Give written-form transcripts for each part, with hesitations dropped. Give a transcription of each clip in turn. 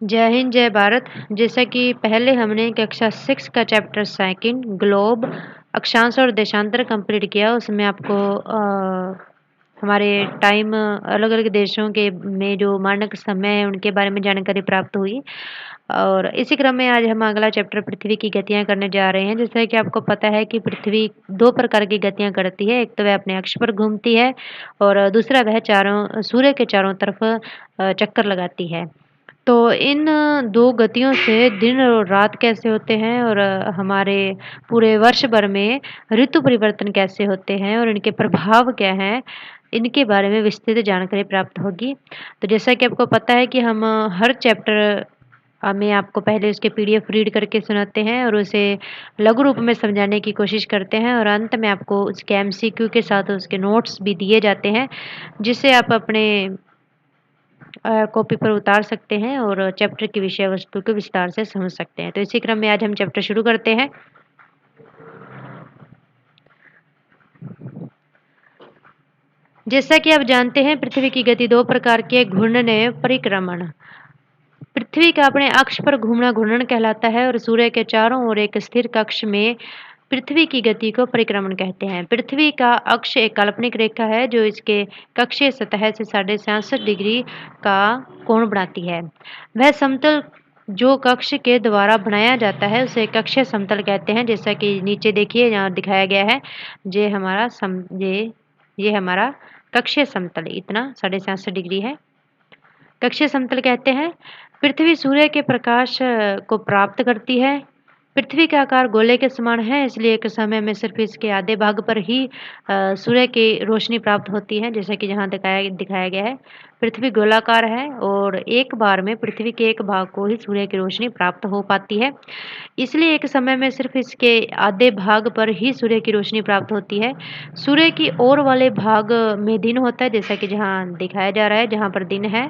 जय हिंद, जय भारत। जैसा कि पहले हमने कक्षा 6 का चैप्टर सेकंड ग्लोब अक्षांश और देशांतर कंप्लीट किया। उसमें आपको हमारे टाइम अलग-अलग देशों के में जो मानक समय है उनके बारे में जानकारी प्राप्त हुई। और इसी क्रम में आज हम अगला चैप्टर पृथ्वी की गतियाँ करने जा रहे हैं। जैसा कि आपको पता है कि पृथ्वी 2 प्रकार की गतियाँ करती है। एक तो वह अपने अक्ष पर घूमती है और दूसरा वह चारों सूर्य के चारों तरफ चक्कर लगाती है। तो इन 2 गतियों से दिन और रात कैसे होते हैं और हमारे पूरे वर्ष भर में ऋतु परिवर्तन कैसे होते हैं और इनके प्रभाव क्या हैं, इनके बारे में विस्तृत जानकारी प्राप्त होगी। तो जैसा कि आपको पता है कि हम हर चैप्टर में आपको पहले उसके पीडीएफ रीड करके सुनाते हैं और उसे लघु रूप में समझाने की कोशिश करते हैं और अंत में आपको उसके एमसीक्यू के साथ उसके नोट्स भी दिए जाते हैं, जिसे आप अपने कॉपी पर उतार सकते हैं और चैप्टर की विषय वस्तु को विस्तार से समझ सकते हैं। तो इसी क्रम में आज हम चैप्टर शुरू करते हैं। जैसा कि आप जानते हैं, पृथ्वी की गति 2 प्रकार की है, घूर्णन एवं परिक्रमण। पृथ्वी का अपने अक्ष पर घूमना घूर्णन कहलाता है और सूर्य के चारों ओर एक स्थिर कक्ष में पृथ्वी की गति को परिक्रमण कहते हैं। पृथ्वी का अक्ष एक काल्पनिक रेखा है जो इसके कक्षीय सतह से 66.5 डिग्री का कोण बनाती है। वह समतल जो कक्ष के द्वारा बनाया जाता है उसे कक्षीय समतल कहते हैं। जैसा कि नीचे देखिए यहाँ दिखाया गया है, ये हमारा कक्षीय समतल इतना 66.5 डिग्री है। कक्षीय समतल कहते हैं। पृथ्वी सूर्य के प्रकाश को प्राप्त करती है। पृथ्वी का आकार गोले के समान है, इसलिए एक समय में सिर्फ इसके आधे भाग पर ही सूर्य की रोशनी प्राप्त होती है। जैसा कि जहाँ दिखाया गया है, पृथ्वी गोलाकार है और एक बार में पृथ्वी के एक भाग को ही सूर्य की रोशनी प्राप्त हो पाती है। इसलिए एक समय में सिर्फ इसके आधे भाग पर ही सूर्य की रोशनी प्राप्त होती है। सूर्य की ओर वाले भाग में दिन होता है, जैसा कि जहाँ दिखाया जा रहा है, जहाँ पर दिन है,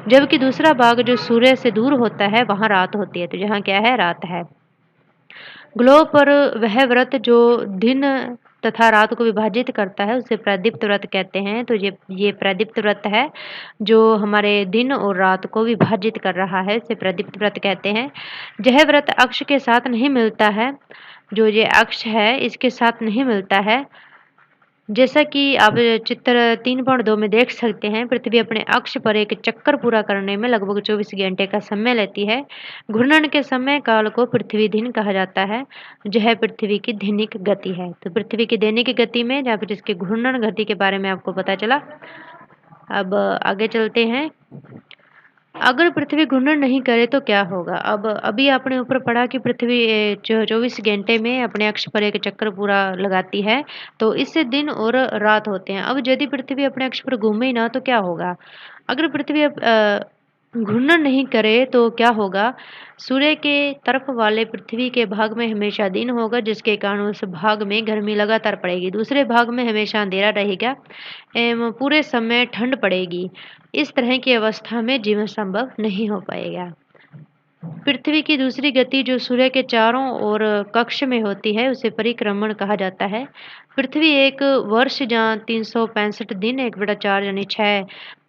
जबकि दूसरा भाग जो सूर्य से दूर होता है वहाँ रात होती है। तो जहाँ क्या है, रात है। ग्लोब पर वह व्रत जो दिन तथा रात को विभाजित करता है उसे प्रदीप्त व्रत कहते हैं। तो ये प्रदीप्त व्रत है जो हमारे दिन और रात को विभाजित कर रहा है, इसे प्रदीप्त व्रत कहते हैं। यह व्रत अक्ष के साथ नहीं मिलता है, जो ये अक्ष है इसके साथ नहीं मिलता है। जैसा कि आप चित्र 3.2 में देख सकते हैं, पृथ्वी अपने अक्ष पर एक चक्कर पूरा करने में लगभग 24 घंटे का समय लेती है। घूर्णन के समय काल को पृथ्वी दिन कहा जाता है। यह पृथ्वी की दैनिक गति है। तो पृथ्वी की दैनिक गति में जहाँ पर इसकी घूर्णन गति के बारे में आपको पता चला। अब आगे चलते हैं। अगर पृथ्वी घूर्णन नहीं करे तो क्या होगा? अब अभी आपने ऊपर पढ़ा कि पृथ्वी 24 घंटे में अपने अक्ष पर एक चक्कर पूरा लगाती है, तो इससे दिन और रात होते हैं। अब यदि पृथ्वी अपने अक्ष पर घूमे ही ना तो क्या होगा? अगर पृथ्वी घूर्णन नहीं करे तो क्या होगा? सूर्य के तरफ वाले पृथ्वी के भाग में हमेशा दिन होगा, जिसके कारण उस भाग में गर्मी लगातार पड़ेगी। दूसरे भाग में हमेशा अंधेरा रहेगा एवं पूरे समय ठंड पड़ेगी। इस तरह की अवस्था में जीवन संभव नहीं हो पाएगा। पृथ्वी की दूसरी गति जो सूर्य के चारों ओर कक्ष में होती है उसे परिक्रमण कहा जाता है। पृथ्वी एक वर्ष जहाँ 365 दिन 1/4 यानी 6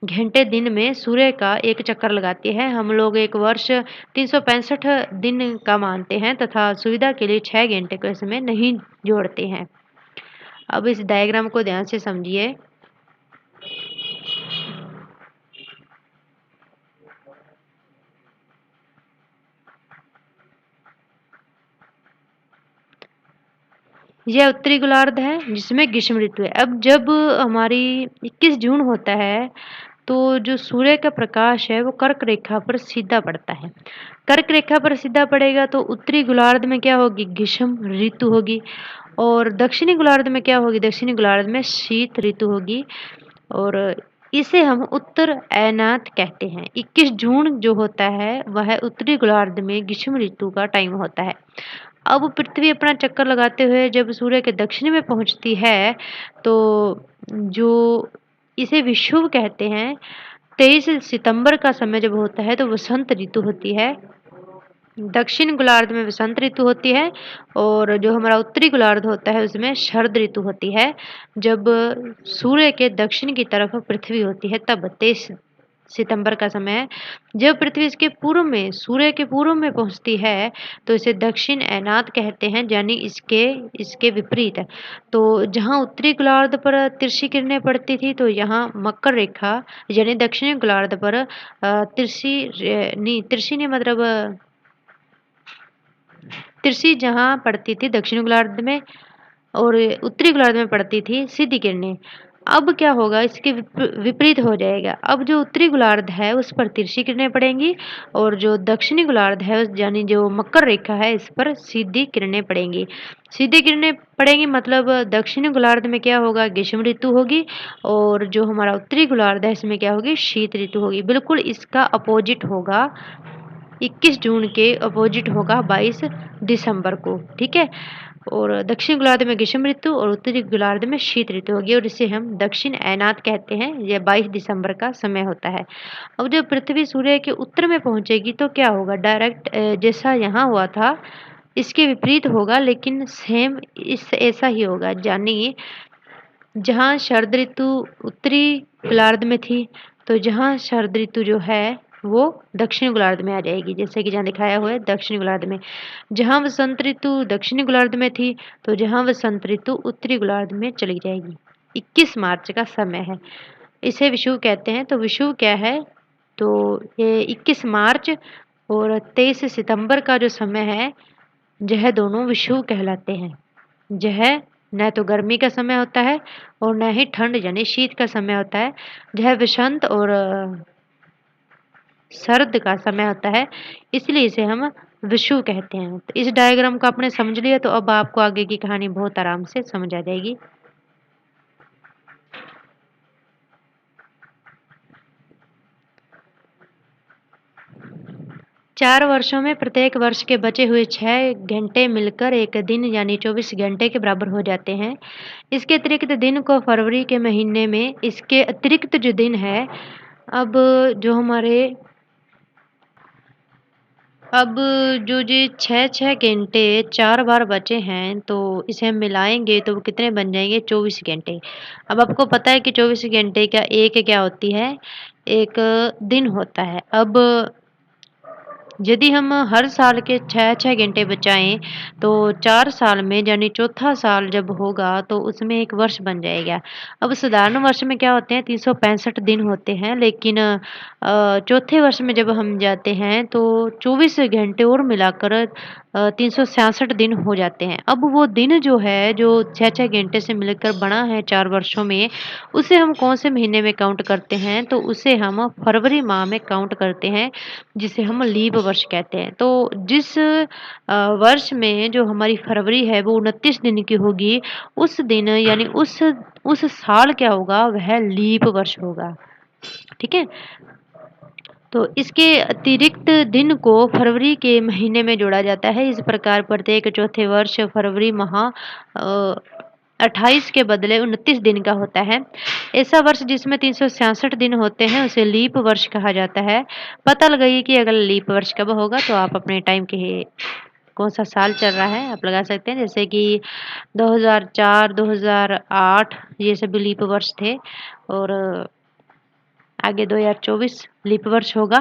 घंटे दिन में सूर्य का एक चक्कर लगाती है। हम लोग एक वर्ष 365 दिन का मानते हैं तथा सुविधा के लिए 6 घंटे को इसमें नहीं जोड़ते हैं। अब इस डायग्राम को ध्यान से समझिए। यह उत्तरी गोलार्ध है जिसमें ग्रीष्म ऋतु है। अब जब हमारी 21 जून होता है तो जो सूर्य का प्रकाश है वो कर्क रेखा पर सीधा पड़ता है। कर्क रेखा पर सीधा पड़ेगा तो उत्तरी गोलार्ध में क्या होगी? ग्रीष्म ऋतु होगी। और दक्षिणी गोलार्ध में क्या होगी? दक्षिणी गोलार्ध में शीत ऋतु होगी और इसे हम उत्तर अयनात कहते हैं। 21 जून जो होता है वह उत्तरी गोलार्ध में ग्रीष्म ऋतु का टाइम होता है। अब पृथ्वी अपना चक्कर लगाते हुए जब सूर्य के दक्षिण में पहुंचती है तो जो इसे विषुव कहते हैं, 23 सितंबर का समय जब होता है तो वसंत ऋतु होती है। दक्षिण गोलार्ध में वसंत ऋतु होती है और जो हमारा उत्तरी गोलार्ध होता है उसमें शरद ऋतु होती है। जब सूर्य के दक्षिण की तरफ पृथ्वी होती है तब 23 सितंबर का समय है। जब पृथ्वी इसके पूर्व में सूर्य के पूर्व में पहुँचती है तो इसे दक्षिण ऐनात कहते हैं, यानी इसके इसके विपरीत है। तो जहाँ उत्तरी गोलार्ध पर तिरछी किरणें पड़ती थी तो यहाँ मकर रेखा यानी दक्षिणी गोलार्ध पर तिरछी नहीं मतलब तिरछी जहाँ पड़ती थी दक्षिणी गोलार्ध में और उत्तरी गोलार्ध में पड़ती थी सीधी किरणें। अब क्या होगा, इसके विपरीत हो जाएगा। अब जो उत्तरी गोलार्ध है उस पर तिरछी किरणें पड़ेंगी और जो दक्षिणी गोलार्ध है यानी जो मकर रेखा है इस पर सीधी किरणें पड़ेंगी। सीधी किरणें पड़ेंगी मतलब दक्षिणी गोलार्ध में क्या होगा, ग्रीष्म ऋतु होगी और जो हमारा उत्तरी गोलार्ध है इसमें क्या होगी, शीत ऋतु होगी। बिल्कुल इसका अपोजिट होगा, 21 जून के अपोजिट होगा 22 दिसंबर को, ठीक है। और दक्षिण गोलार्ध में ग्रीष्म ऋतु और उत्तरी गोलार्ध में शीत ऋतु होगी और इसे हम दक्षिण ऐनात कहते हैं। यह 22 दिसंबर का समय होता है। अब जब पृथ्वी सूर्य के उत्तर में पहुंचेगी तो क्या होगा, डायरेक्ट जैसा यहाँ हुआ था इसके विपरीत होगा, लेकिन सेम इस ऐसा ही होगा। यानी जहाँ शरद ऋतु उत्तरी गोलार्ध में थी तो जहाँ शरद ऋतु जो है वो दक्षिणी गोलार्ध में आ जाएगी, जैसे कि जहाँ दिखाया हुआ है दक्षिणी गोलार्ध में। जहाँ वसंत ऋतु दक्षिणी गोलार्ध में थी तो जहाँ वसंत ऋतु उत्तरी गोलार्ध में चली जाएगी। 21 मार्च का समय है, इसे विषुव कहते हैं। तो विषुव क्या है, तो ये 21 मार्च और 23 सितंबर का जो समय है यह दोनों विषुव कहलाते हैं। यह न तो गर्मी का समय होता है और न ही ठंड यानी शीत का समय होता है। यह वसंत और सर्द का समय होता है, इसलिए इसे हम विषुव कहते हैं। तो इस डायग्राम को आपने समझ लिया तो अब आपको आगे की कहानी बहुत आराम से समझ आ जाएगी। 4 वर्षों में प्रत्येक वर्ष के बचे हुए 6 घंटे मिलकर एक दिन यानी 24 घंटे के बराबर हो जाते हैं। इसके अतिरिक्त दिन को फरवरी के महीने में इसके अतिरिक्त जो दिन है, अब जो हमारे अब जो ये 6-6 घंटे 4 बार बचे हैं तो इसे हम मिलाएँगे तो वो कितने बन जाएँगे, 24 घंटे। अब आपको पता है कि 24 घंटे का एक क्या होती है, एक दिन होता है। अब यदि हम हर साल के 6-6 घंटे बचाएँ तो 4 साल में यानी चौथा साल जब होगा तो उसमें 1 वर्ष बन जाएगा। अब साधारण वर्ष में क्या होते हैं, 365 दिन होते हैं, लेकिन चौथे वर्ष में जब हम जाते हैं तो 24 घंटे और मिलाकर 366 दिन हो जाते हैं। अब वो दिन जो है जो 6-6 घंटे से मिलकर बना है 4 वर्षों में, उसे हम कौन से महीने में काउंट करते हैं, तो उसे हम फरवरी माह में काउंट करते हैं, जिसे हम लीप वर्ष कहते हैं। तो जिस वर्ष में जो हमारी फरवरी है वो 29 दिन की होगी, उस दिन यानी उस साल क्या होगा, वह लीप वर्ष होगा, ठीक है। तो इसके अतिरिक्त दिन को फरवरी के महीने में जोड़ा जाता है। इस प्रकार प्रत्येक चौथे वर्ष फरवरी माह 28 के बदले 29 दिन का होता है। ऐसा वर्ष जिसमें 366 दिन होते हैं उसे लीप वर्ष कहा जाता है। पता लगाइए कि अगर लीप वर्ष कब होगा, तो आप अपने टाइम के कौन सा साल चल रहा है आप लगा सकते हैं, जैसे कि 2004, 2008 ये सभी लीप वर्ष थे और आगे 2024 लीप वर्ष होगा।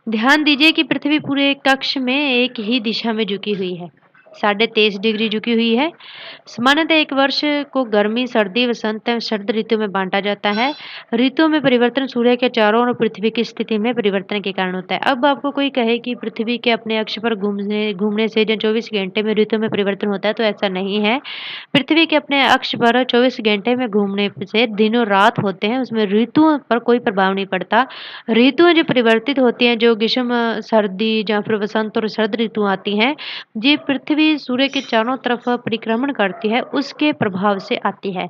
ध्यान दीजिए कि पृथ्वी पूरे कक्ष में एक ही दिशा में झुकी हुई है, 23.5 डिग्री झुकी हुई है। सामान्यतः एक वर्ष को गर्मी, सर्दी, वसंत एवं शरद ऋतु में बांटा जाता है। ऋतुओं में परिवर्तन सूर्य के चारों ओर पृथ्वी की स्थिति में परिवर्तन के कारण होता है। अब आपको कोई कहे कि पृथ्वी के अपने अक्ष पर घूमने घूमने से जो 24 घंटे में ऋतु में परिवर्तन होता है, तो ऐसा नहीं है। पृथ्वी के अपने अक्ष पर 24 घंटे में घूमने से दिनों रात होते हैं, उसमें ऋतुओं पर कोई प्रभाव नहीं पड़ता। ऋतुएं जो परिवर्तित होती हैं, जो ग्रीष्म, सर्दी या फिर वसंत और शरद ऋतु आती हैं, ये पृथ्वी सूर्य के चारों तरफ परिक्रमण करती है, उसके प्रभाव से आती है।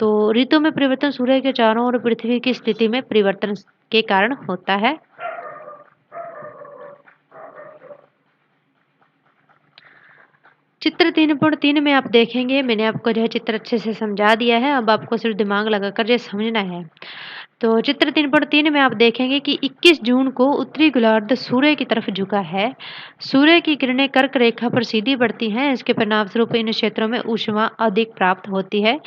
तो ऋतु में परिवर्तन सूर्य के चारों ओर पृथ्वी की स्थिति में परिवर्तन के कारण होता है। चित्र 3.3 में आप देखेंगे, मैंने आपको जो है चित्र अच्छे से समझा दिया है, अब आपको सिर्फ दिमाग लगाकर जो समझना है। तो चित्र 3.3 में आप देखेंगे कि 21 जून को उत्तरी गोलार्ध सूर्य की तरफ झुका है। सूर्य की किरणें कर्क रेखा पर सीधी पड़ती हैं, इसके परिणामस्वरूप इन क्षेत्रों में ऊष्मा अधिक प्राप्त होती है।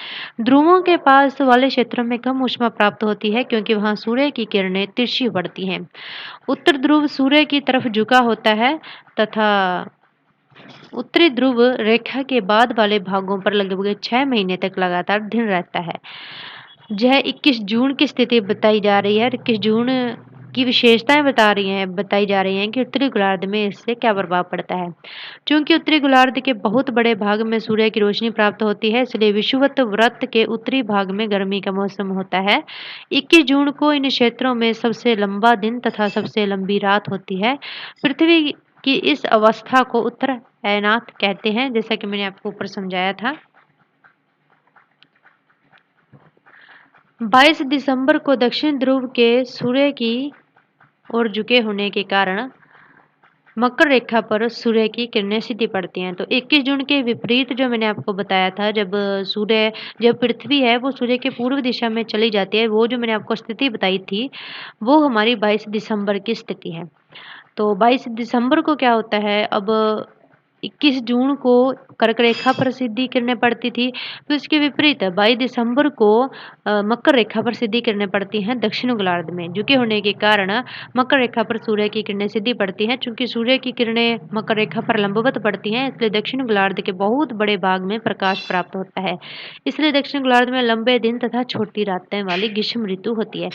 ध्रुवों के पास वाले क्षेत्रों में कम ऊष्मा प्राप्त होती है क्योंकि वहां सूर्य की किरणें तिरछी पड़ती हैं। उत्तर ध्रुव सूर्य की तरफ झुका होता है तथा उत्तरी ध्रुव रेखा के बाद वाले भागों पर लगभग 6 महीने तक लगातार दिन रहता है। यह 21 जून की स्थिति बताई जा रही है और 21 जून की विशेषताएं बताई जा रही हैं कि उत्तरी गोलार्ध में इससे क्या प्रभाव पड़ता है। चूंकि उत्तरी गोलार्ध के बहुत बड़े भाग में सूर्य की रोशनी प्राप्त होती है, इसलिए विषुवत वृत्त के उत्तरी भाग में गर्मी का मौसम होता है। 21 जून को इन क्षेत्रों में सबसे लंबा दिन तथा सबसे लंबी रात होती है। पृथ्वी की इस अवस्था को उत्तर अयनात कहते हैं, जैसा कि मैंने आपको ऊपर समझाया था। 22 दिसंबर को दक्षिण ध्रुव के सूर्य की ओर झुके होने के कारण मकर रेखा पर सूर्य की किरणें सीधी पड़ती हैं। तो 21 जून के विपरीत जो मैंने आपको बताया था, जब पृथ्वी है वो सूर्य के पूर्व दिशा में चली जाती है, वो जो मैंने आपको स्थिति बताई थी, वो हमारी 22 दिसंबर की स्थिति है। तो 22 दिसंबर को क्या होता है, अब 21 जून को कर्क रेखा पर सीधी किरणें पड़ती थी, तो इसके विपरीत 22 दिसंबर को मकर रेखा पर सीधी किरणें पड़ती हैं दक्षिण गोलार्ध में। झुके होने के कारण मकर रेखा पर सूर्य की किरणें सीधी पड़ती हैं। चूंकि सूर्य की किरणें मकर रेखा पर लंबवत पड़ती हैं, इसलिए दक्षिण गोलार्ध के बहुत बड़े भाग में प्रकाश प्राप्त होता है। इसलिए दक्षिण गोलार्ध में लंबे दिन तथा छोटी रातें वाली ग्रीष्म ऋतु होती है।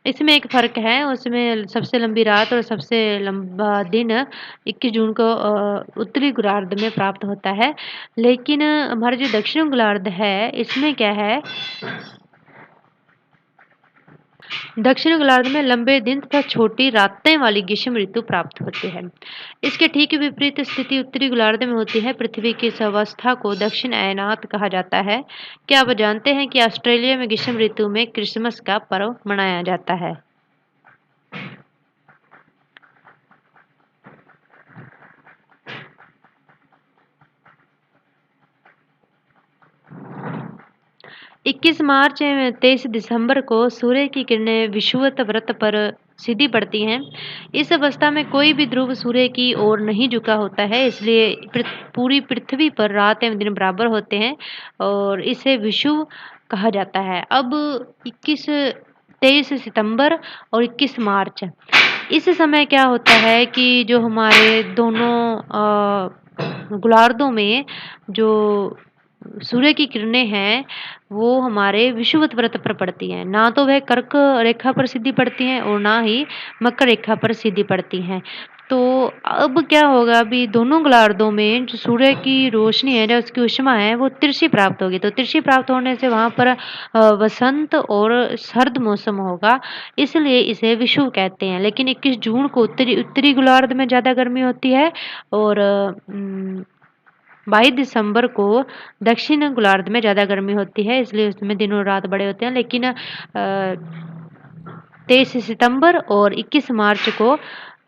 इसमें एक फ़र्क है, उसमें सबसे लंबी रात और सबसे लंबा दिन 21 जून को उत्तरी गोलार्ध में प्राप्त होता है। लेकिन हमारा जो दक्षिण गोलार्ध है, इसमें क्या है, दक्षिण गोलार्ध में लंबे दिन तथा छोटी रातें वाली ग्रीष्म ऋतु प्राप्त होती है। इसके ठीक विपरीत स्थिति उत्तरी गोलार्ध में होती है। पृथ्वी की इस अवस्था को दक्षिण अयनात कहा जाता है। क्या आप जानते हैं कि ऑस्ट्रेलिया में ग्रीष्म ऋतु में क्रिसमस का पर्व मनाया जाता है? 21 मार्च एवं 23 दिसंबर को सूर्य की किरणें विषुवत वृत्त पर सीधी पड़ती हैं। इस अवस्था में कोई भी ध्रुव सूर्य की ओर नहीं झुका होता है, इसलिए पूरी पृथ्वी पर रात एवं दिन बराबर होते हैं और इसे विषुव कहा जाता है। अब 23 सितंबर और 21 मार्च, इस समय क्या होता है कि जो हमारे दोनों गोलार्धों में जो सूर्य की किरणें हैं, वो हमारे विषुवत वृत्त पर पड़ती हैं। ना तो वह कर्क रेखा पर सीधी पड़ती हैं और ना ही मकर रेखा पर सीधी पड़ती हैं। तो अब क्या होगा, अभी दोनों गोलार्धों में जो सूर्य की रोशनी है, जो उसकी ऊष्मा है, वो तिरछी प्राप्त होगी। तो तिरछी प्राप्त होने से वहाँ पर वसंत और सर्द मौसम होगा, इसलिए इसे विषुव कहते हैं। लेकिन 21 जून को उत्तरी उत्तरी गोलार्ध में ज़्यादा गर्मी होती है और 22 दिसंबर को दक्षिण गोलार्ध में ज़्यादा गर्मी होती है, इसलिए उसमें दिन और रात बड़े होते हैं। लेकिन 23 सितंबर और 21 मार्च को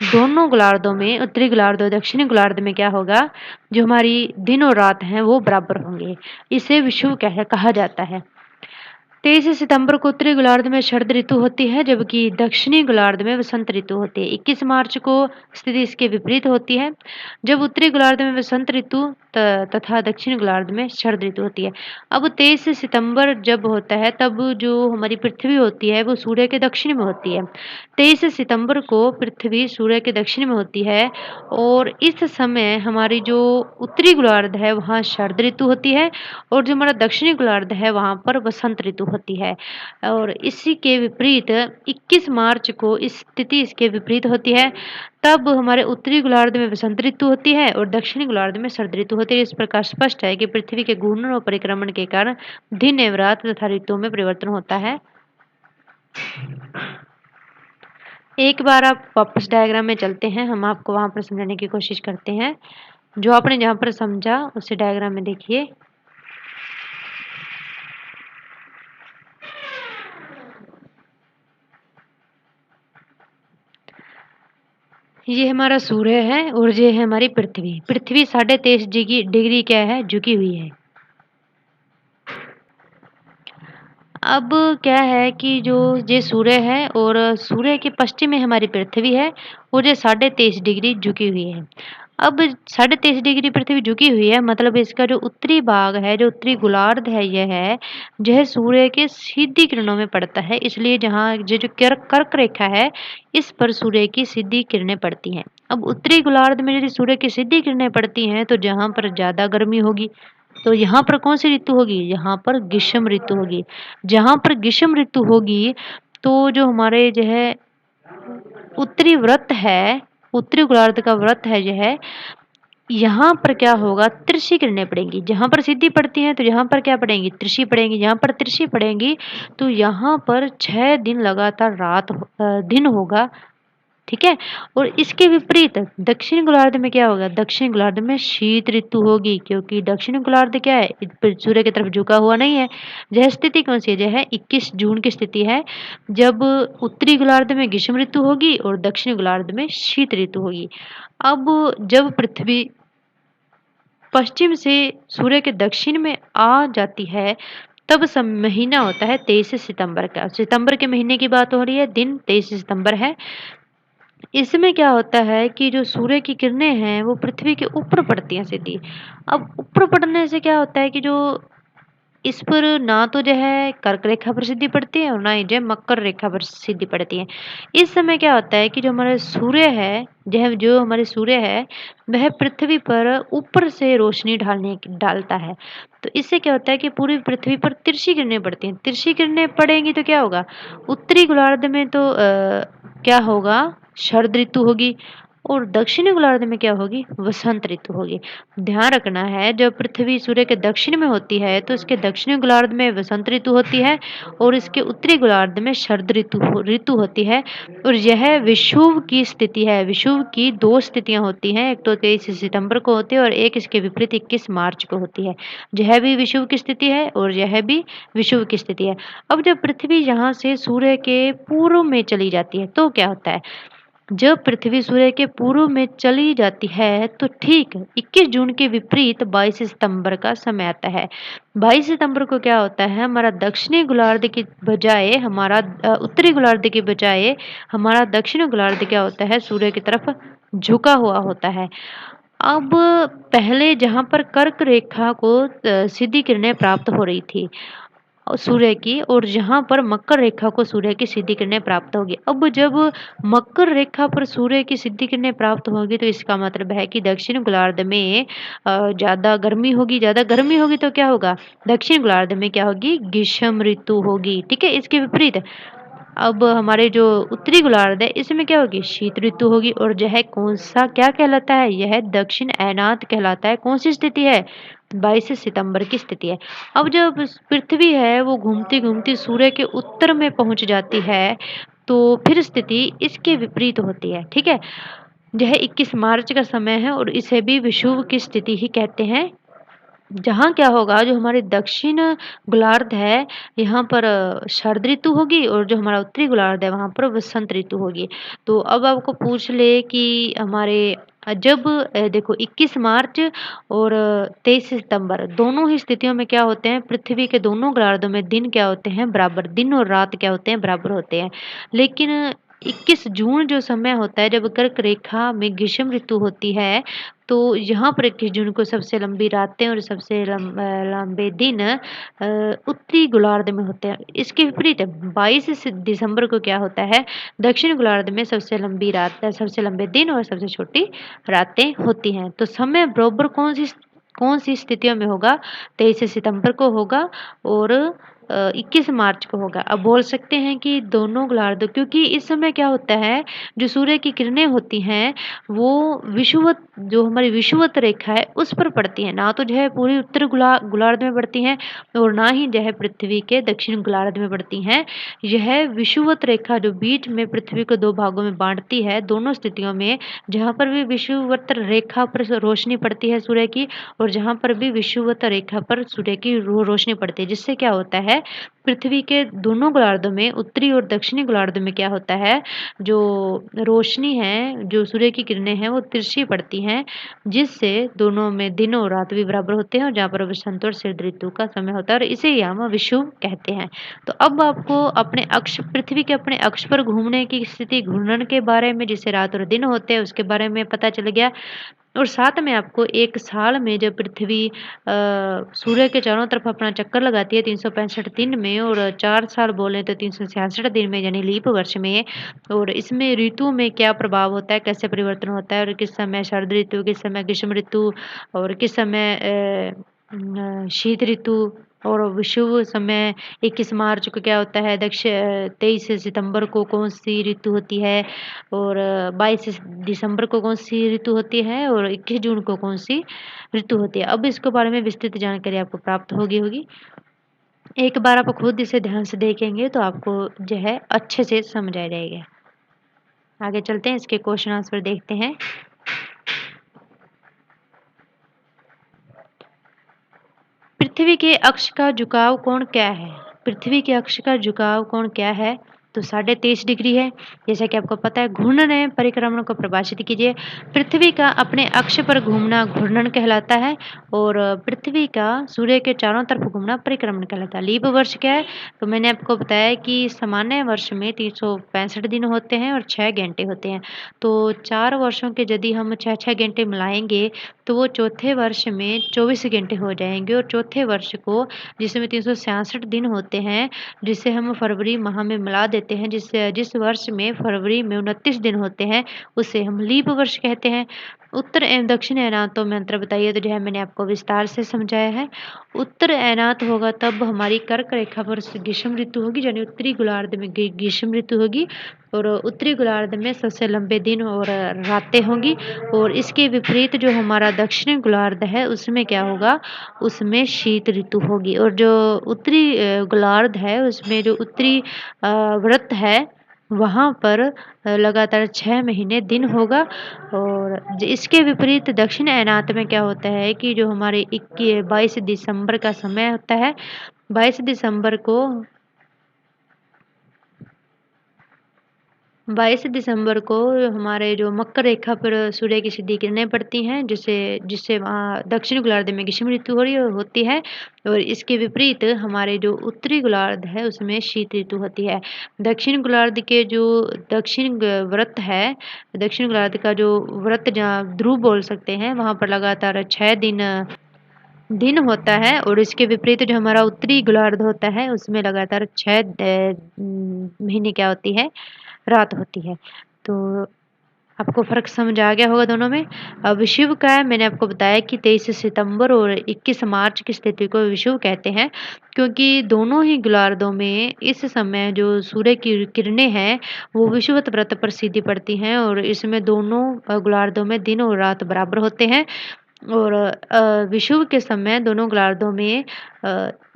दोनों गोलार्धों में, उत्तरी गोलार्ध और दक्षिणी गोलार्ध में क्या होगा, जो हमारी दिन और रात हैं वो बराबर होंगे। इसे विषुव कहा जाता है। 23 सितंबर को उत्तरी गोलार्ध में शरद ऋतु होती है, जबकि दक्षिणी गोलार्ध में वसंत ऋतु होती है। 21 मार्च को स्थिति इसके विपरीत होती है, जब उत्तरी गोलार्ध में वसंत ऋतु तथा दक्षिण गोलार्ध में शरद ऋतु होती है। अब 23 सितंबर जब होता है, तब जो हमारी पृथ्वी होती है वो सूर्य के दक्षिण में होती है। 23 सितंबर को पृथ्वी सूर्य के दक्षिण में होती है और इस समय हमारी जो उत्तरी गोलार्ध है वहाँ शरद ऋतु होती है और जो हमारा दक्षिणी गोलार्ध है वहाँ पर वसंत ऋतु होती है। और इसी के विपरीत 21 मार्च को स्थिति इसके विपरीत होती है, तब हमारे उत्तरी गोलार्ध में वसंत ऋतु होती है और दक्षिणी गोलार्ध में शरद ऋतु होती है। इस प्रकार स्पष्ट है कि पृथ्वी के घूर्णन और परिक्रमण के कारण दिन एवं रात तथा ऋतुओं में परिवर्तन होता है। एक बार आप वापस डायग्राम में चलते हैं, हम आपको वहां पर समझाने की कोशिश करते हैं। जो आपने जहां पर समझा उसे डायग्राम में देखिए। ये हमारा सूर्य है और ये है हमारी पृथ्वी। पृथ्वी 23.5 डिग्री डिग्री क्या है, झुकी हुई है। अब क्या है कि जो ये सूर्य है और सूर्य के पश्चिम में हमारी पृथ्वी है और ये 23.5 डिग्री झुकी हुई है। अब 23.5 डिग्री पृथ्वी झुकी हुई है, मतलब इसका जो उत्तरी भाग है, जो उत्तरी गोलार्ध है, यह सूर्य के सीधी किरणों में पड़ता है। इसलिए जहाँ ये जो कर्क रेखा है, इस पर सूर्य की सीधी किरणें पड़ती हैं। अब उत्तरी गोलार्ध में यदि सूर्य की सीधी किरणें पड़ती हैं तो जहाँ पर ज़्यादा गर्मी होगी, तो यहाँ पर कौन सी ऋतु होगी, यहाँ पर ग्रीष्म ऋतु होगी। जहाँ पर ग्रीष्म ऋतु होगी तो जो हमारे जो है उत्तरी व्रत है, उत्तरी गोलार्ध का व्रत है यह, यहाँ पर क्या होगा, तिरछी किरणें पड़ेंगी। जहाँ पर सीधी पड़ती हैं तो यहाँ पर क्या पड़ेंगी, तिरछी पड़ेंगी। यहाँ पर तिरछी पड़ेंगी तो यहाँ पर 6 दिन लगातार दिन होगा, ठीक है। और इसके विपरीत दक्षिण गोलार्ध में क्या होगा, दक्षिण गोलार्ध में शीत ऋतु होगी, क्योंकि दक्षिण गोलार्ध क्या है, सूर्य की तरफ झुका हुआ नहीं है। यह स्थिति कौन सी है, यह 21 जून की स्थिति है, जब उत्तरी गोलार्ध में ग्रीष्म ऋतु होगी और दक्षिण गोलार्ध में शीत ऋतु होगी। अब जब पृथ्वी पश्चिम से सूर्य के दक्षिण में आ जाती है, तब महीना होता है 23 सितंबर का। सितंबर के महीने की बात हो रही है, दिन 23 सितंबर है। इसमें क्या होता है कि जो सूर्य की किरणें हैं वो पृथ्वी के ऊपर पड़ती हैं सीधी। अब ऊपर पड़ने से क्या होता है कि जो इस पर ना तो जो है कर्क रेखा पर सीधी पड़ती है और ना ही जो है मकर रेखा पर सीधी पड़ती है। इस समय क्या होता है कि जो हमारे सूर्य है, जो हमारे सूर्य है, वह पृथ्वी पर ऊपर से रोशनी डालता है। तो इससे क्या होता है कि पूरी पृथ्वी पर तिरछी किरणें पड़ती हैं। तिरछी किरणें पड़ेंगी तो क्या होगा, उत्तरी गोलार्ध में तो क्या होगा, शरद ऋतु होगी और दक्षिणी गोलार्ध में क्या होगी, वसंत ऋतु होगी। ध्यान रखना है, जब पृथ्वी सूर्य के दक्षिण में होती है तो इसके दक्षिणी गोलार्ध में वसंत ऋतु होती है और इसके उत्तरी गोलार्ध में शरद ऋतु होती है। और यह विषुव की स्थिति है। विषुव की 2 स्थितियां होती हैं, एक तो 23 सितंबर को होती है और एक इसके विपरीत 21 मार्च को होती है। यह भी विषुव की स्थिति है और यह भी विषुव की स्थिति है। अब जब पृथ्वी यहाँ से सूर्य के पूर्व में चली जाती है तो क्या होता है, जब पृथ्वी सूर्य के पूर्व में चली जाती है तो ठीक 21 जून के विपरीत 22 सितंबर का समय आता है। 22 सितंबर को क्या होता है, हमारा दक्षिणी गोलार्ध की बजाय उत्तरी गोलार्ध की बजाय हमारा दक्षिणी गोलार्ध क्या होता है, सूर्य की तरफ झुका हुआ होता है। अब पहले जहाँ पर कर्क रेखा को सीधी किरणें प्राप्त हो रही थी सूर्य की, और जहाँ पर मकर रेखा को सूर्य की सीधी किरणें प्राप्त होगी। अब जब मकर रेखा पर सूर्य की सीधी किरणें प्राप्त होगी तो इसका मतलब है कि दक्षिण गोलार्ध में ज़्यादा गर्मी होगी। ज़्यादा गर्मी होगी तो क्या होगा, दक्षिण गोलार्ध में क्या होगी, ग्रीष्म ऋतु होगी, ठीक है। इसके विपरीत अब हमारे जो उत्तरी गोलार्ध है इसमें क्या होगी, शीत ऋतु होगी। और यह कौन सा क्या कहलाता है, यह दक्षिण ऐनात कहलाता है। कौन सी स्थिति है, 22 सितंबर की स्थिति है। अब जब पृथ्वी है वो घूमती घूमती सूर्य के उत्तर में पहुंच जाती है तो फिर स्थिति इसके विपरीत होती है, ठीक है। यह 21 मार्च का समय है और इसे भी विषुव की स्थिति ही कहते हैं, जहाँ क्या होगा, जो हमारे दक्षिण गोलार्ध है यहाँ पर शरद ऋतु होगी और जो हमारा उत्तरी गोलार्ध है वहाँ पर वसंत ऋतु होगी। तो अब आपको पूछ ले कि हमारे जब देखो 21 मार्च और 23 सितंबर दोनों ही स्थितियों में क्या होते हैं, पृथ्वी के दोनों गोलार्धों में दिन क्या होते हैं, बराबर। दिन और रात क्या होते हैं, बराबर होते हैं। लेकिन 21 जून जो समय होता है जब कर्क रेखा में ग्रीष्म ऋतु होती है, तो यहाँ पर 21 जून को सबसे लंबी रातें और सबसे लंबे दिन उत्तरी गोलार्ध में होते हैं। इसके विपरीत 22 दिसंबर को क्या होता है, दक्षिण गोलार्ध में सबसे लंबी रात, सबसे लंबे दिन और सबसे छोटी रातें होती हैं। तो समय बराबर कौन सी स्थितियों में होगा, 23 सितंबर को होगा और 21 मार्च को होगा। अब बोल सकते हैं कि दोनों गोलार्ध, क्योंकि इस समय क्या होता है, जो सूर्य की किरणें होती हैं वो विषुवत, जो हमारी विषुवत रेखा है उस पर पड़ती है, ना तो जो है पूरी उत्तर गोलार्ध में पड़ती हैं और ना ही जो है पृथ्वी के दक्षिण गोलार्ध में पड़ती हैं। यह विषुवत रेखा जो बीच में पृथ्वी को 2 भागों में बांटती है, दोनों स्थितियों में जहाँ पर भी विषुवत रेखा पर रोशनी पड़ती है सूर्य की और जहाँ पर भी विषुवत रेखा पर सूर्य की रोशनी पड़ती है, जिससे क्या होता है है, पृथ्वी के दोनों गोलार्धों में, उत्तरी और दक्षिणी गोलार्ध में क्या होता है, जो रोशनी है, जो सूर्य की किरणें हैं वो तिरछी पड़ती हैं, जिससे दोनों में दिन और रात भी बराबर होते हैं और जहाँ पर वसंत और शरद ऋतु का समय होता है और इसे ही हम विषुव कहते हैं। तो अब आपको अपने अक्ष, पृथ्वी के अपने अक्ष पर घूमने की स्थिति, घूर्णन के बारे में, जिससे रात और दिन होते हैं, उसके बारे में पता चल गया। और साथ में आपको एक साल में जब पृथ्वी सूर्य के चारों तरफ अपना चक्कर लगाती है 365 दिन में, और 4 साल बोले तो 366 दिन में, यानी लीप वर्ष में, और इसमें ऋतु में क्या प्रभाव होता है, कैसे परिवर्तन होता है, और किस समय शरद ऋतु, किस समय ग्रीष्म ऋतु, और किस समय शीत ऋतु, और विषुव समय 21 मार्च को क्या होता है, 23 सितंबर को कौन सी ऋतु होती है, और 22 दिसंबर को कौन सी ऋतु होती है, और 21 जून को कौन सी ऋतु होती है। अब इसके बारे में विस्तृत जानकारी आपको प्राप्त होगी। एक बार आप खुद इसे ध्यान से देखेंगे तो आपको जो है अच्छे से समझ आ जाएगा। आगे चलते हैं, इसके क्वेश्चन आंसर देखते हैं। पृथ्वी के अक्ष का झुकाव कोण क्या है? पृथ्वी के अक्ष का झुकाव कोण क्या है? तो 23.5 डिग्री है। जैसा कि आपको पता है, घूर्णन है, परिक्रमण को परिभाषित कीजिए। पृथ्वी का अपने अक्ष पर घूमना घूर्णन कहलाता है, और पृथ्वी का सूर्य के चारों तरफ घूमना परिक्रमण कहलाता है। लीप वर्ष क्या है? तो मैंने आपको बताया कि सामान्य वर्ष में 365 दिन होते हैं और 6 घंटे होते हैं। तो 4 वर्षों के यदि हम 6-6 घंटे मिलाएंगे तो वो चौथे वर्ष में 24 घंटे हो जाएंगे, और चौथे वर्ष को, जिसमें 366 दिन होते हैं, जिसे हम फरवरी माह में मिला देते हैं, जिस वर्ष में फरवरी में 29 दिन होते हैं, उसे हम लीप वर्ष कहते हैं। उत्तर एवं दक्षिण अयनातों में अंतर बताइए, तो जो है मैंने आपको विस्तार से समझाया है। उत्तर अयनात होगा तब हमारी कर्क रेखा पर ग्रीष्म ऋतु होगी, यानी उत्तरी गोलार्ध में ग्रीष्म ऋतु होगी, और उत्तरी गोलार्ध में सबसे लंबे दिन और रातें होंगी। और इसके विपरीत जो हमारा दक्षिणी गोलार्ध है उसमें क्या होगा, उसमें शीत ऋतु होगी। और जो उत्तरी गोलार्ध है उसमें जो उत्तरी व्रत है वहाँ पर लगातार 6 महीने दिन होगा। और इसके विपरीत दक्षिण अयनात में क्या होता है कि जो हमारे 22 दिसंबर का समय होता है, 22 दिसंबर को 22 दिसंबर को हमारे जो मकर रेखा पर सूर्य की सीधी किरणें पड़ती हैं, जिससे जिससे वहाँ दक्षिण गोलार्ध में ग्रीष्म ऋतु होती है, और इसके विपरीत हमारे जो उत्तरी गोलार्ध है उसमें शीत ऋतु होती है। दक्षिण गोलार्ध के जो दक्षिण व्रत है, दक्षिण गोलार्ध का जो व्रत, जहाँ ध्रुव बोल सकते हैं, वहाँ पर लगातार 6 दिन होता है, और इसके विपरीत जो हमारा उत्तरी गोलार्ध होता है उसमें लगातार 6 महीने क्या होती है, रात होती है। तो आपको फ़र्क समझ आ गया होगा दोनों में। अब विषुव का है, मैंने आपको बताया कि 23 सितंबर और 21 मार्च की स्थिति को विषुव कहते हैं, क्योंकि दोनों ही गोलार्धों में इस समय जो सूर्य की किरणें हैं वो विषुवत वृत्त पर सीधी पड़ती हैं, और इसमें दोनों गोलार्धों में दिन और रात बराबर होते हैं। और विषुव के समय दोनों गोलार्धों में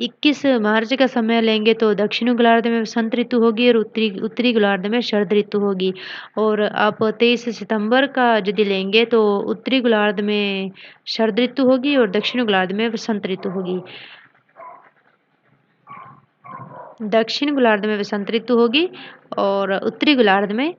21 मार्च का समय लेंगे तो दक्षिणी गोलार्ध में वसंत ऋतु होगी, और उत्तरी उत्तरी गोलार्ध में शरद ऋतु होगी। और आप 23 सितंबर का यदि लेंगे तो उत्तरी गोलार्ध में शरद ऋतु होगी और दक्षिणी गोलार्ध में वसंत ऋतु होगी। दक्षिण गोलार्ध में वसंत ऋतु होगी और उत्तरी गोलार्ध में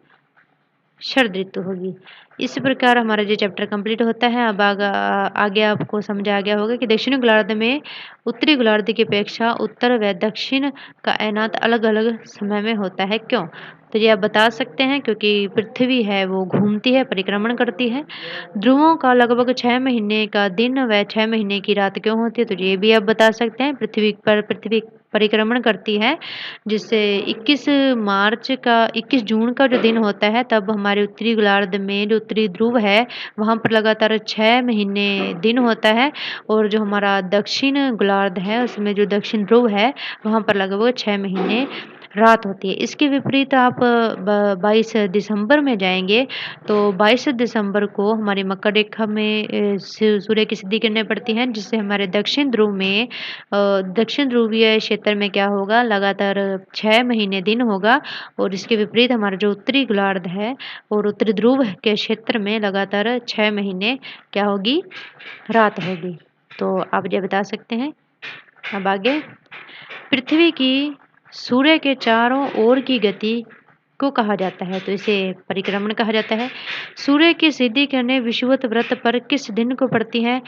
शरद ऋतु होगी। इस प्रकार हमारा जो चैप्टर कंप्लीट होता है। अब आगे आपको समझ आ गया होगा कि दक्षिणी गोलार्ध में उत्तरी गोलार्ध की अपेक्षा उत्तर व दक्षिण का अयनात अलग अलग समय में होता है, क्यों? तो ये आप बता सकते हैं, क्योंकि पृथ्वी है वो घूमती है, परिक्रमण करती है। ध्रुवों का लगभग 6 महीने का दिन व 6 महीने की रात क्यों होती है, तो ये भी आप बता सकते हैं। पृथ्वी परिक्रमण करती है, जिससे 21 जून का जो दिन होता है तब हमारे उत्तरी गोलार्ध में जो उत्तरी ध्रुव है वहाँ पर लगातार 6 महीने दिन होता है, और जो हमारा दक्षिण गोलार्ध है उसमें जो दक्षिण ध्रुव है वहाँ पर लगभग 6 महीने रात होती है। इसके विपरीत आप 22 दिसंबर में जाएंगे तो 22 दिसंबर को हमारी मकर रेखा में सूर्य की सीधी किरणें पड़ती हैं, जिससे हमारे दक्षिण ध्रुव में दक्षिण ध्रुवीय क्षेत्र में क्या होगा, लगातार 6 महीने दिन होगा। और इसके विपरीत हमारा जो उत्तरी गोलार्ध है और उत्तरी ध्रुव के क्षेत्र में लगातार 6 महीने क्या होगी, रात होगी। तो आप ये बता सकते हैं। अब आगे, पृथ्वी की सूर्य के चारों ओर की गति को कहा जाता है, तो इसे परिक्रमण कहा जाता है। सूर्य की सीधी किरणें विषुवत वृत्त पर किस दिन को पड़ती हैं?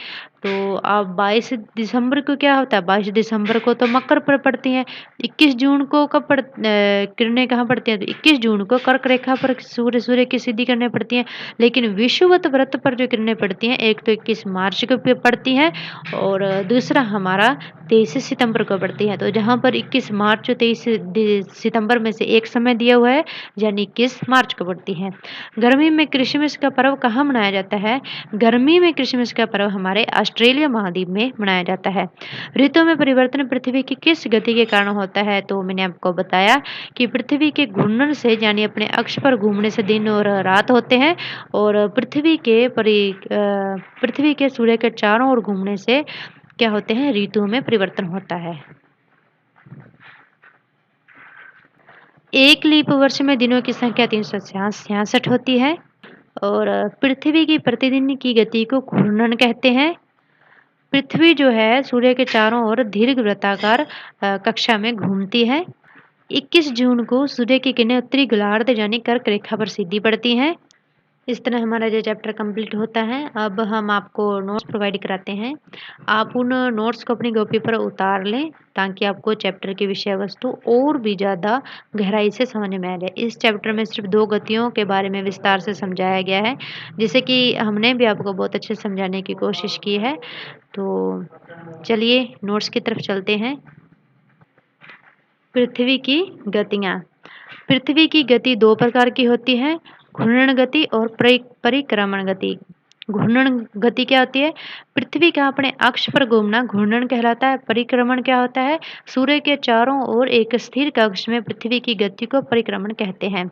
तो अब 22 दिसंबर को क्या होता है? 22 दिसंबर को तो मकर पर पड़ती हैं। 21 जून को कब किरणें कहाँ पड़ती हैं? तो 21 जून को कर्क रेखा पर सूर्य की सीधी किरणें पड़ती हैं। लेकिन विषुवत वृत्त पर जो किरणें पड़ती हैं, एक तो 21 मार्च को पड़ती हैं और दूसरा हमारा 23 सितंबर को पड़ती है। तो जहाँ पर 21 मार्च और 23 सितंबर में से एक समय दिया हुआ है, यानी 21 मार्च को पड़ती है। गर्मी में क्रिसमस का पर्व कहाँ मनाया जाता है? गर्मी में क्रिसमस का पर्व हमारे ऑस्ट्रेलिया महाद्वीप में मनाया जाता है। ऋतु में परिवर्तन पृथ्वी की किस गति के कारण होता है? तो मैंने आपको बताया कि पृथ्वी के घूर्णन से, यानी अपने अक्ष पर घूमने से दिन और रात होते हैं, और पृथ्वी के सूर्य के चारों ओर घूमने से क्या होते हैं? ऋतु में परिवर्तन होता है। एक लीप वर्ष में दिनों की संख्या 366 होती है, और पृथ्वी की प्रतिदिन की गति को घूर्णन कहते हैं। पृथ्वी जो है सूर्य के चारों ओर दीर्घ वृत्ताकार कक्षा में घूमती है। 21 जून को सूर्य की किरणें उत्तरी गोलार्ध यानी कर्क रेखा पर सीधी पड़ती हैं। इस तरह हमारा ये चैप्टर कंप्लीट होता है। अब हम आपको नोट्स प्रोवाइड कराते हैं। आप उन नोट्स को अपनी कॉपी पर उतार लें ताकि आपको चैप्टर की विषय वस्तु और भी ज़्यादा गहराई से समझ में आ जाए। इस चैप्टर में सिर्फ 2 गतियों के बारे में विस्तार से समझाया गया है, जिसे कि हमने भी आपको बहुत अच्छे से समझाने की कोशिश की है। तो चलिए नोट्स की तरफ चलते हैं। पृथ्वी की गतियाँ। पृथ्वी की गति 2 प्रकार की होती है, घूर्णन गति और परिक्रमण गति। घूर्णन गति क्या होती है? पृथ्वी का अपने अक्ष पर घूमना घूर्णन कहलाता है। परिक्रमण क्या होता है? सूर्य के चारों ओर एक स्थिर कक्ष में पृथ्वी की गति को परिक्रमण कहते हैं।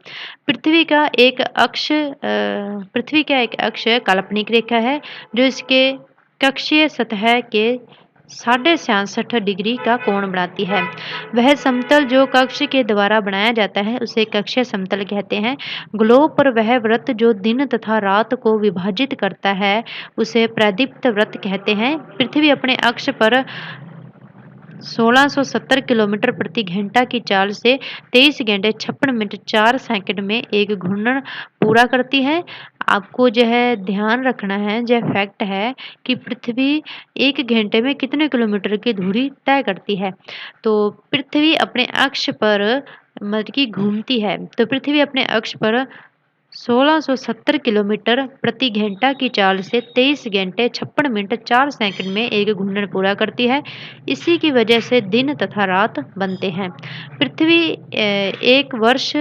पृथ्वी का एक अक्ष काल्पनिक रेखा है जो इसके कक्षीय सतह के 66.5 डिग्री का कोण बनाती है। वह समतल जो कक्ष के द्वारा बनाया जाता है उसे कक्षीय समतल कहते हैं। ग्लोब पर वह वृत्त जो दिन तथा रात को विभाजित करता है उसे प्रदीप्त वृत्त कहते हैं। पृथ्वी अपने अक्ष पर 1670 किलोमीटर प्रति घंटा की चाल से 23 घंटे 56 मिनट 4 सेकंड में एक घूर्णन पूरा करती है। आपको जो है ध्यान रखना है, जो फैक्ट है कि पृथ्वी 1 घंटे में कितने किलोमीटर की दूरी तय करती है। तो पृथ्वी अपने अक्ष पर मतलब कि घूमती है, तो पृथ्वी अपने अक्ष पर 1670 किलोमीटर प्रति घंटा की चाल से 23 घंटे 56 मिनट 4 सेकंड में एक घूर्णन पूरा करती है। इसी की वजह से दिन तथा रात बनते हैं। पृथ्वी एक वर्ष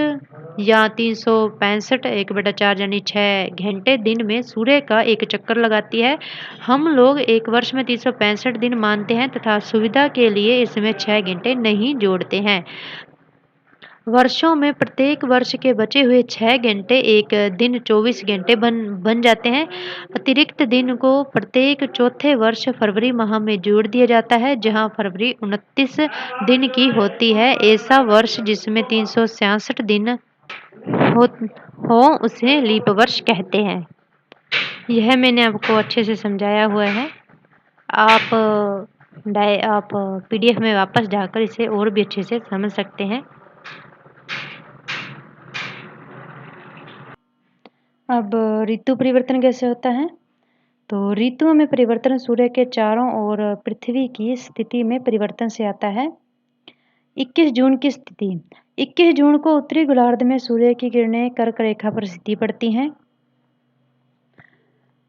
या 365 1/4 यानी 6 घंटे दिन में सूर्य का एक चक्कर लगाती है। हम लोग एक वर्ष में 365 दिन मानते हैं तथा सुविधा के लिए इसमें 6 घंटे नहीं जोड़ते हैं। वर्षों में प्रत्येक वर्ष के बचे हुए 6 घंटे एक दिन 24 घंटे बन जाते हैं। अतिरिक्त दिन को प्रत्येक चौथे वर्ष फरवरी माह में जोड़ दिया जाता है, जहां फरवरी 29 दिन की होती है। ऐसा वर्ष जिसमें 366 दिन हो, हो उसे लीप वर्ष कहते हैं। यह मैंने आपको अच्छे से समझाया हुआ है। आप PDF में वापस जाकर इसे और भी अच्छे से समझ सकते हैं। अब ऋतु परिवर्तन कैसे होता है? तो ऋतुओं में परिवर्तन सूर्य के चारों ओर पृथ्वी की स्थिति में परिवर्तन से आता है। 21 जून की स्थिति। 21 जून को उत्तरी गोलार्ध में सूर्य की किरणें कर्क रेखा पर सीधी पड़ती हैं।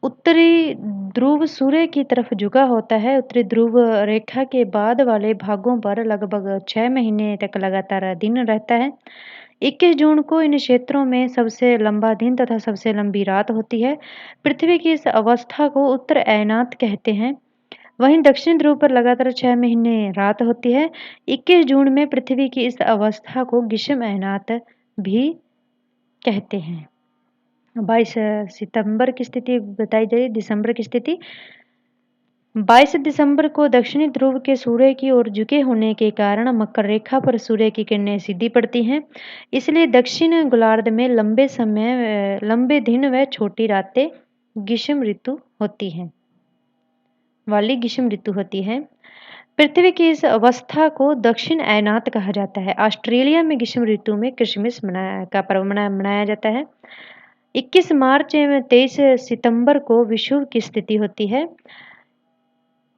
उत्तरी ध्रुव सूर्य की तरफ झुका होता है। उत्तरी ध्रुव रेखा के बाद वाले भागों पर लगभग 6 महीने तक लगातार दिन रहता है। 21 जून को इन क्षेत्रों में सबसे लंबा दिन तथा सबसे लंबी रात होती है। पृथ्वी की इस अवस्था को उत्तर अयनात कहते हैं। वहीं दक्षिण ध्रुव पर लगातार 6 महीने रात होती है। 21 जून में पृथ्वी की इस अवस्था को ग्रीष्म अयनात भी कहते हैं। 22 सितंबर की स्थिति बताई जाए, दिसंबर की स्थिति। 22 दिसंबर को दक्षिणी ध्रुव के सूर्य की ओर झुके होने के कारण मकर रेखा पर सूर्य की किरणें सीधी पड़ती हैं। इसलिए दक्षिण गोलार्ध में लंबे दिन व छोटी रातें ग्रीष्म ऋतु होती हैं। पृथ्वी की इस अवस्था को दक्षिण अयनात कहा जाता है। ऑस्ट्रेलिया में ग्रीष्म ऋतु में क्रिसमस का पर्व मनाया जाता है। 21 मार्च एवं 23 सितंबर को विषुव की स्थिति होती है।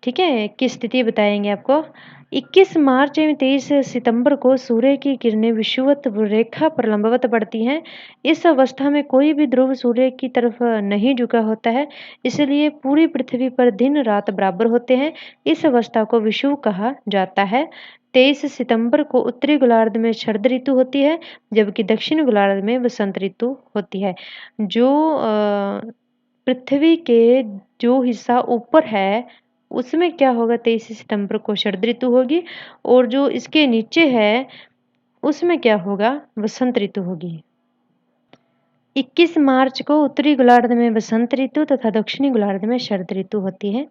ठीक है, की स्थिति बताएंगे आपको। 21 मार्च एवं 23 सितंबर को सूर्य की किरणें विषुवत रेखा पर लंबवत बढ़ती हैं। इस अवस्था में कोई भी ध्रुव सूर्य की तरफ नहीं झुका होता है, इसलिए पूरी पृथ्वी पर दिन रात बराबर होते हैं। इस अवस्था को विषुव कहा जाता है। 23 सितंबर को उत्तरी गोलार्ध में शरद ऋतु होती है, जबकि दक्षिण गोलार्ध में वसंत ऋतु होती है। जो पृथ्वी के जो हिस्सा ऊपर है उसमें क्या होगा, 23 सितंबर को शरद ऋतु होगी, और जो इसके नीचे है उसमें क्या होगा, वसंत ऋतु होगी। 21 मार्च को उत्तरी गोलार्ध में वसंत ऋतु तथा दक्षिणी गोलार्ध में शरद ऋतु होती है।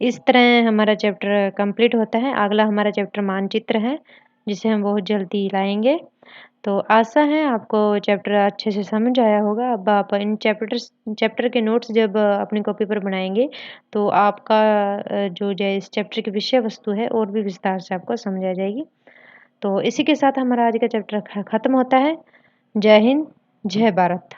इस तरह हमारा चैप्टर कंप्लीट होता है। अगला हमारा चैप्टर मानचित्र है, जिसे हम बहुत जल्दी लाएंगे। तो आशा है आपको चैप्टर अच्छे से समझ आया होगा। अब आप इन चैप्टर के नोट्स जब अपनी कॉपी पर बनाएंगे तो आपका जो इस चैप्टर की विषय वस्तु है और भी विस्तार से आपको समझ आ जाएगी। तो इसी के साथ हमारा आज का चैप्टर खत्म होता है। जय हिंद, जय भारत।